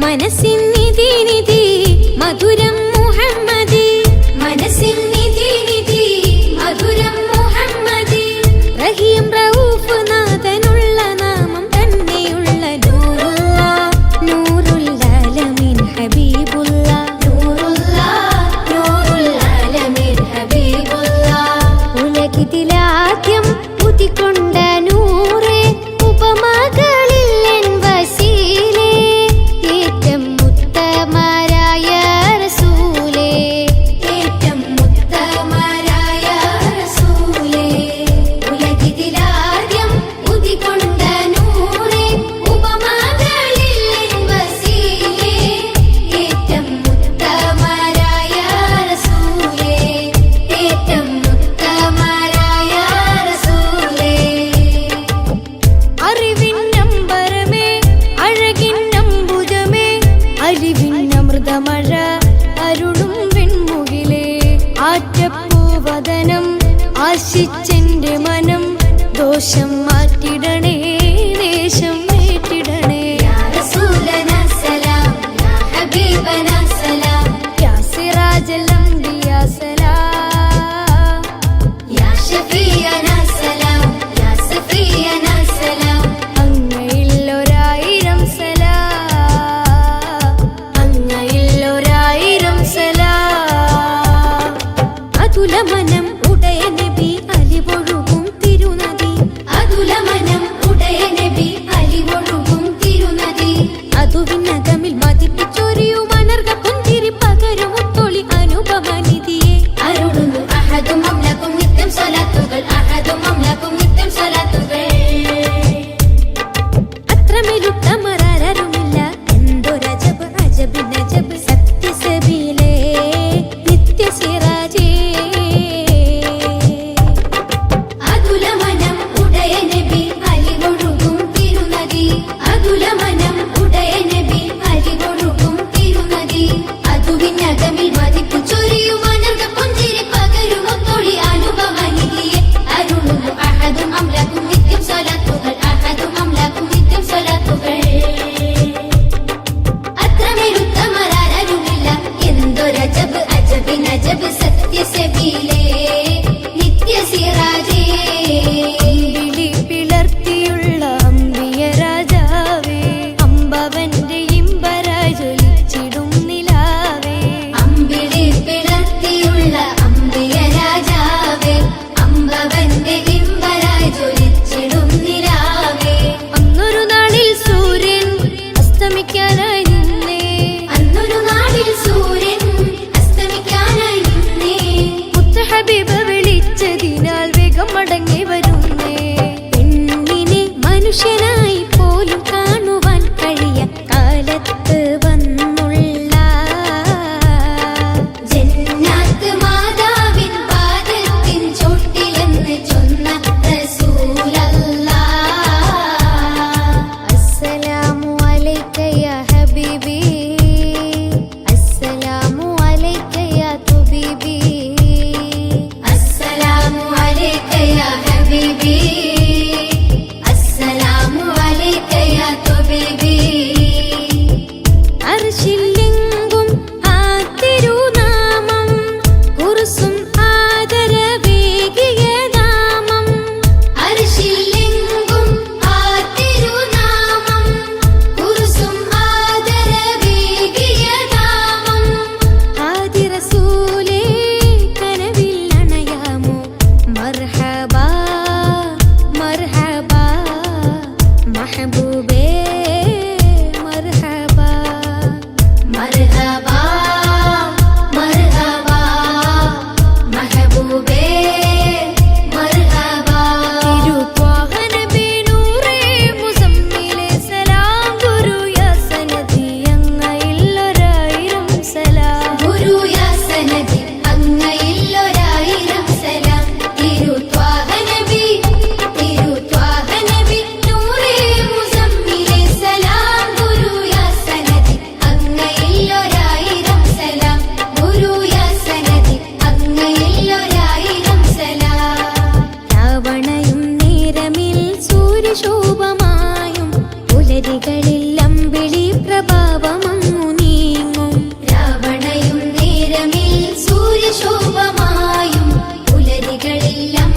മനസ്സിൻ നിധി നിധി മധുരം മുഹമ്മദി മനസ്സിൻ നിധി നിധി മധുരം മുഹമ്മദി റഹീം റഊഫ് നാഥനുള്ള നാമം തന്നെയുള്ള നൂറുള്ള നൂറുൽ ആലമീൻ ഹബീബുള്ള നൂറുള്ള നൂറുൽ ആലമീൻ ഹബീബുള്ള ഉലകിതിലാദ്യം ഉദിക്കൊണ്ട നൂറേ ഉപമകളിൽ എൻ വസീലേ ഏറ്റം മുത്തമരായ റസൂലേ ഏറ്റം മുത്തമരായ റസൂലേ ഉലകിതിലാദ്യം ഉദിക്കൊണ്ട നൂറേ ഉപമകളിൽ എൻ വസീലേ ഏറ്റം മുത്തമരായ റസൂലേ ഏറ്റം മുത്തമരായ റസൂലേ അറിവിൻ നമ്പരമേ അഴകിൻ നമ്പുജമേ അറിവിൻ അമൃതമഴ അരുളും വെൺമുകിലേ ആറ്റപ്പൂവദനം ആശിച്ചെന്റെ മനം ദോഷം മാറ്റിടണേ ദേശം ഏറ്റിടണേ യാ റസൂലനാ സലാം യാ ഹബീബനാ സലാം യാ സിറാജൽ അംബിയാ സലാം യാ ഷഫീഅനാ സലാം യാ സഫിയനാ സലാം അങ്ങയിലൊരായിരം സലാം അങ്ങയിലൊരായിരം സലാം അതുലമനം ഉടയ നബി അലിവൊഴുകും തിരുനദി അതുലമനം ഉടയ നബി അലിവൊഴുകും തിരുനദി അതുവിനകമിൽ മതിപ്പിച്ചൊരിയു മണർക പുഞ്ചിരി പകരും ഒത്തൊളി അനുപമനിധിയെ അരുളുന്നു അഹദും അംലക്കും നിത്യം സ്വലാത്തുകൾ അഹദും അംലക്കും നിത്യം സ്വലാത്തുകൾ അത്രമേലുത്തമരാരുമില്ല എന്തൊരജബ് അജബ് നജബ് സത്യസബീലേ നിത്യസിറാജേ അതുലമനം ഉടയ നബി അലിവൊഴുകും തിരുനദി അതുലമനം ഉടയ നബി അലിവൊഴുകും തിരുനദി അതുവിനകമിൽ മതിപ്പു ചൊരിയും അനർഘ പുഞ്ചിരി പകരും ഒത്തൊളി അനുപമനിധിയെ അരുളുന്നു അഹദും അംലക്കും നിത്യം സ്വലാത്തുകൾ അഹദും അംലക്കും നിത്യം സ്വലാത്തുകൾ അത്രമേലുത്തമരാരുമില്ല എന്തൊരജബ് അജബ് നജബ് സത്യസബീലേ നിത്യസിറാജേ വിളി പിളർത്തിയുള്ള അമ്പിയ രാജാവേ അമ്പവന്റെ ഇമ്പരായി ജ്വലിച്ചിടും നിലാവേ അമ്പിളി പിളർത്തിയുള്ള അമ്പിയ രാജാവേ അമ്പവന്റെ ഇമ്പരായി ജ്വലിച്ചിടും നിലാവേ അന്നൊരു നാളിൽ സൂര്യൻ അസ്തമിക്കാനായി നിന്നേ അന്നൊരു നാളിൽ സൂര്യൻ അസ്തമിക്കാനായി നിന്നേ മുത്ത ഹബീബ് വിളിച്ചതിനാൽ വേഗം മടങ്ങി വരുന്നേ പെണ്ണിനെ മനുഷ്യനായി പോലും കാണുവാൻ കഴിയ കാലത്ത് വന്നുള്ള ജന്നാത്ത് മാതാവിൻ പാദത്തിൻ ചോട്ടിലെന്ന് ചൊന്ന റസൂലല്ലാഹ് അസ്സലാമു അലൈക യാ ഹബീബി അസ്സലാമു അലൈക യാ തുബീബി അസ്സലാമു അലൈക യാ ഹബീബി അസ്സലാമു അലൈക യാ തുബീബി അർശിലെങ്കും ആ തിരുനാമം കുർസും ആദരവേകിയ നാമം അർശിലെങ്കും ആ തിരുനാമം കുർസും ആദരവേകിയ നാമം ആദി റസൂലേ കനവിൽ അണയാമോ മർഹബാ മർഹബാ മഹബൂബേ മർഹബാ മർഹബാ മർഹബാ മഹബൂബേ മർഹബാ തിരുത്വാഹ നബി നൂറേ മുസമ്മിലേ സലാം ഗുരു യാ സനദി അങ്ങയിലൊരായിരം സലാം ഗുരു യാ സനദി അങ്ങയിലൊരായിരം സലാം തിരുത്വാഹ നബി നൂറേ മുസമ്മിലേ സലാം ഗുരു യാ സനദി അങ്ങയിലൊരായിരം സലാം ഗുരു യാ സനദി അങ്ങയിലൊരായിരം സലാം രാവണയും നേരമിൽ സൂര്യശോഭമായും പുലരികളിൽ അമ്പിളി പ്രഭാവമം കഥകളില്ല